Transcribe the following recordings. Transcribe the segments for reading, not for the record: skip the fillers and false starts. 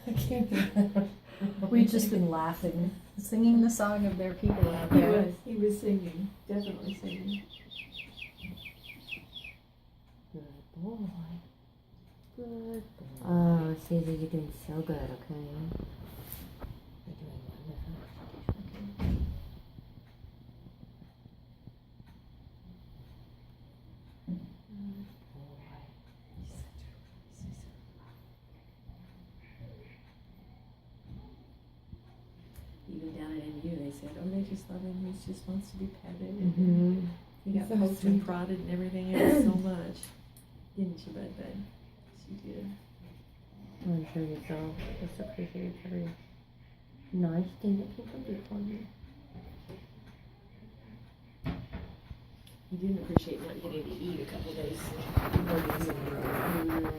I can't. We've just been laughing, singing the song of their people out there. He was singing, definitely singing. Good boy. Good boy. Oh, Caesar, you're doing so good, okay? You're doing wonderful. Okay. Good boy. Even down at NU, they said, oh, they just love him, he just wants to be petted. Mm-hmm. He got So poked and sweet. prodded and everything else so much. Didn't you, Bud Bud? She did. I'm sure you saw. Just appreciate every nice thing that people do for you. He didn't appreciate not getting to eat a couple days. Mornings in a row.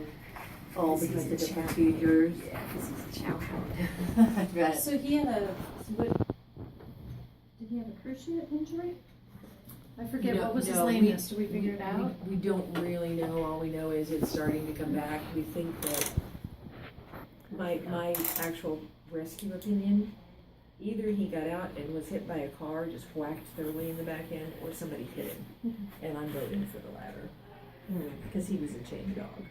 Oh, This because is of a the chow. procedures. Yeah, this is a chow hound. Right. So he had what, did he have a cruciate injury? I forget, No, what was his no, lameness, did we figure it out? We don't really know. All we know is it's starting to come back. We think that my actual rescue opinion, either he got out and was hit by a car, just whacked thoroughly in the back end, or somebody hit him. And I'm voting for the latter. Because he was a chained dog.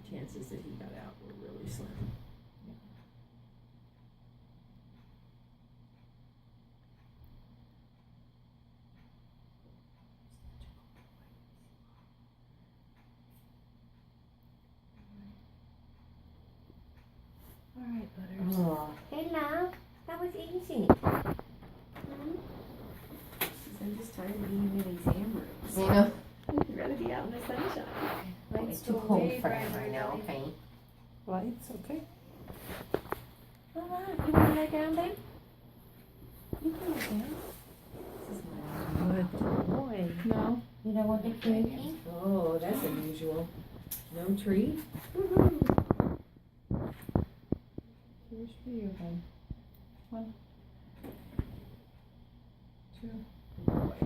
The chances that he got out were really slim. Alright, Butters. Oh, hey, love. That was easy. I'm just tired of being in exam rooms. You know, I'd rather be out in the sunshine. it's too cold for him right now, okay? Lights, okay. All right, you want to lay down, babe? You can look down. This is my Good boy. No? You don't want the drinking? Oh, that's unusual. No tree? Here's for you then. 1, 2. Boy.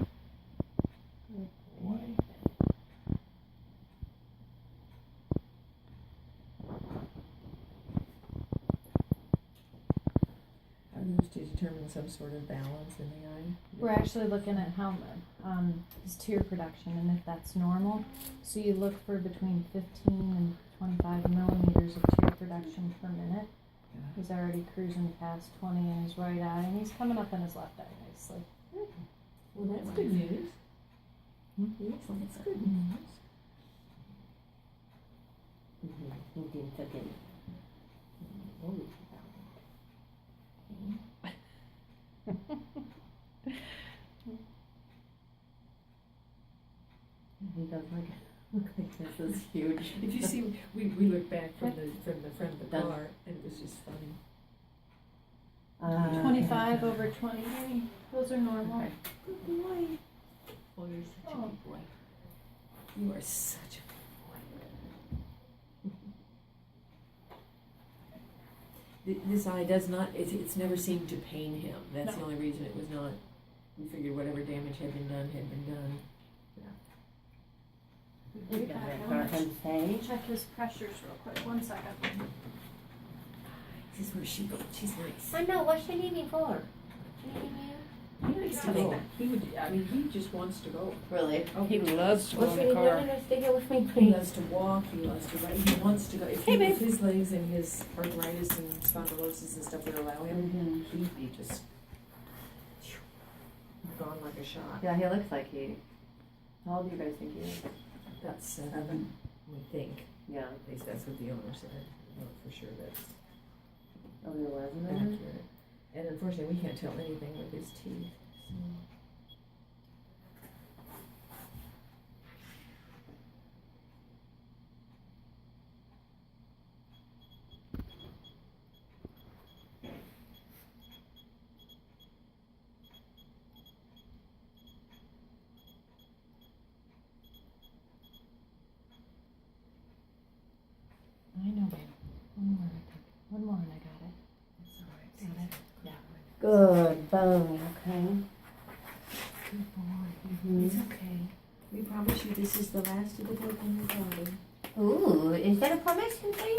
Boy. Are those to determine some sort of balance in the eye? We're actually looking at how his tear production and if that's normal. So you look for between 15 and 25 millimeters of tear production per minute. He's already cruising past 20 in his right eye, and he's coming up in his left eye nicely. Well, that's good news. Yes, that's good news. He did forget it. He does like it. Look like this is huge. If you see, we looked back from the front of the Done. car, and it was just funny. 25 over 20, those are normal. Okay. Good boy. Oh, you're such a Oh. good boy. You are such a good boy. This eye does not, it's never seemed to pain him. That's the No. only reason it was not. We figured whatever damage had been done had been done. You got it for him, say. Check his pressures real quick. 1 second. This is where she goes. She's nice. I know, what's she leaving for? She leaving you? He likes to go. He would, I mean, he just wants to go. Really? Oh, he loves to go What's in she the leaving? car. No, no, stay here with me, He please. loves to walk, he loves to ride, he wants to go. If Hey, babe. his legs and his arthritis and spondylosis and stuff would allow him, he'd be just gone like a shot. Yeah, he looks like he. How old do you guys think he is? About 7, we think. Yeah. At least that's what the owner said. I know for sure that's Oh, he was accurate. And unfortunately, we can't tell anything with his teeth. So. I know, babe. One more, I think. One more, and I got it. It's all right. Got it? Yeah. Good boy, okay. Good boy. Mm-hmm. It's okay. We promise you this is the last of the book on your body. Ooh. Ooh, is that a permission thing?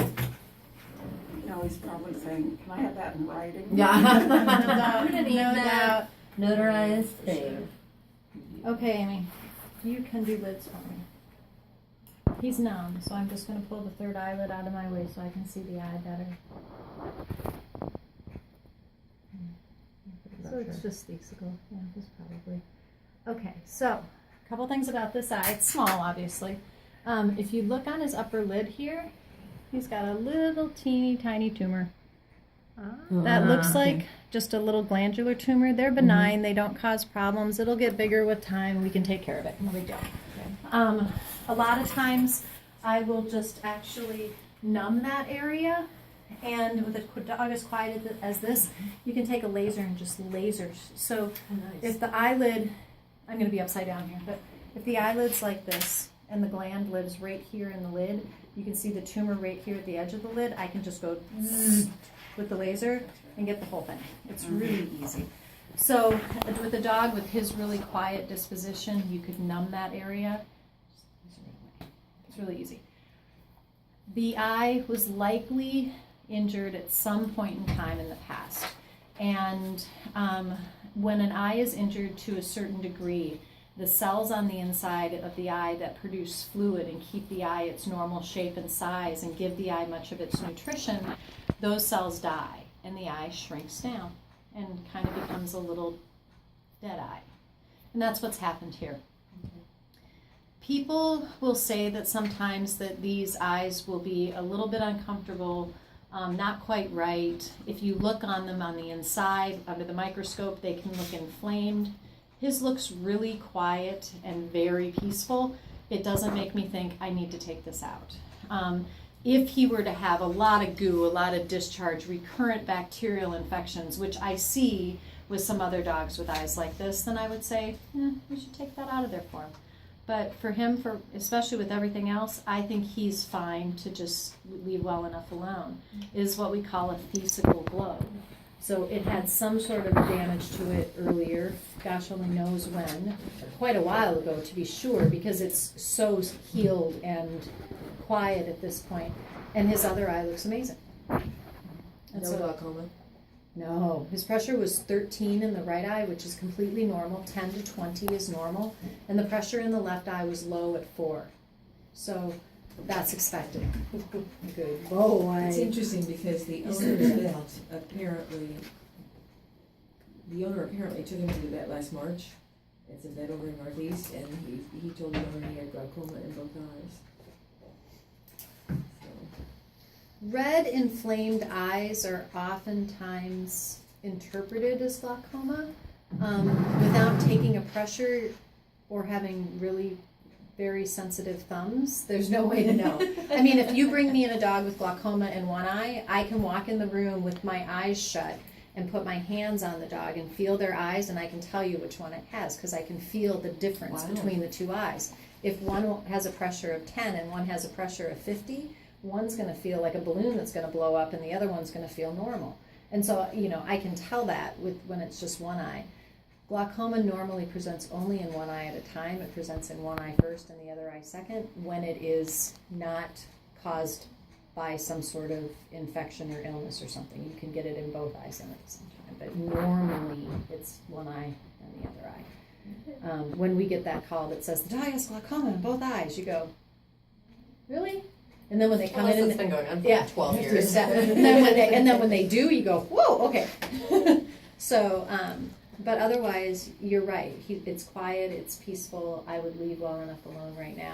No, he's probably saying, can I have that in writing? Yeah. No doubt. Notarized thing. Okay, Amy, you can do lids for me. He's numb, so I'm just gonna pull the third eyelid out of my way so I can see the eye better. So it's just theatrical, yeah, just probably. Okay, so, a couple things about this eye. It's small, obviously. If you look on his upper lid here, he's got a little teeny tiny tumor. That looks like just a little glandular tumor. They're benign. They don't cause problems. It'll get bigger with time. We can take care of it. No big deal. A lot of times I will just actually numb that area, and with a dog as quiet as this, you can take a laser and just laser. So if the eyelid, I'm going to be upside down here, but if the eyelid's like this and the gland lives right here in the lid, you can see the tumor right here at the edge of the lid. I can just go zzz with the laser and get the whole thing. It's really easy. So with a dog with his really quiet disposition, you could numb that area. It's really easy. The eye was likely injured at some point in time in the past. And when an eye is injured to a certain degree, the cells on the inside of the eye that produce fluid and keep the eye its normal shape and size and give the eye much of its nutrition, those cells die and the eye shrinks down and kind of becomes a little dead eye. And that's what's happened here. People will say that sometimes that these eyes will be a little bit uncomfortable, not quite right. If you look on them on the inside, under the microscope, they can look inflamed. His looks really quiet and very peaceful. It doesn't make me think I need to take this out. If he were to have a lot of goo, a lot of discharge, recurrent bacterial infections, which I see with some other dogs with eyes like this, then I would say, we should take that out of there for him. But for him, especially with everything else, I think he's fine to just leave well enough alone. It is what we call a theatrical globe. So it had some sort of damage to it earlier, gosh only knows when, quite a while ago to be sure, because it's so healed and quiet at this point. And his other eye looks amazing. And No glaucoma? No, his pressure was 13 in the right eye, which is completely normal. 10 to 20 is normal. And the pressure in the left eye was low at 4. So that's expected. Good boy. It's interesting because the owner apparently took him to the vet last March. It's a vet over in Northeast, and he told the owner he had glaucoma in both eyes. Red inflamed eyes are oftentimes interpreted as glaucoma without taking a pressure or having really very sensitive thumbs. There's no way to know. I mean, if you bring me in a dog with glaucoma in one eye, I can walk in the room with my eyes shut and put my hands on the dog and feel their eyes, and I can tell you which one it has because I can feel the difference between the two eyes. If one has a pressure of 10 and one has a pressure of 50, one's going to feel like a balloon that's going to blow up and the other one's going to feel normal. And so, I can tell that when it's just one eye. Glaucoma normally presents only in one eye at a time. It presents in one eye first and the other eye second when it is not caused by some sort of infection or illness or something. You can get it in both eyes at the same time, but normally it's one eye and the other eye. When we get that call that says, the dog has glaucoma in both eyes, you go, really? And then when they come in, It's been going on for 12 years. and then when they do, you go, whoa, okay. So, but otherwise, you're right. It's quiet, it's peaceful. I would leave well enough alone right now.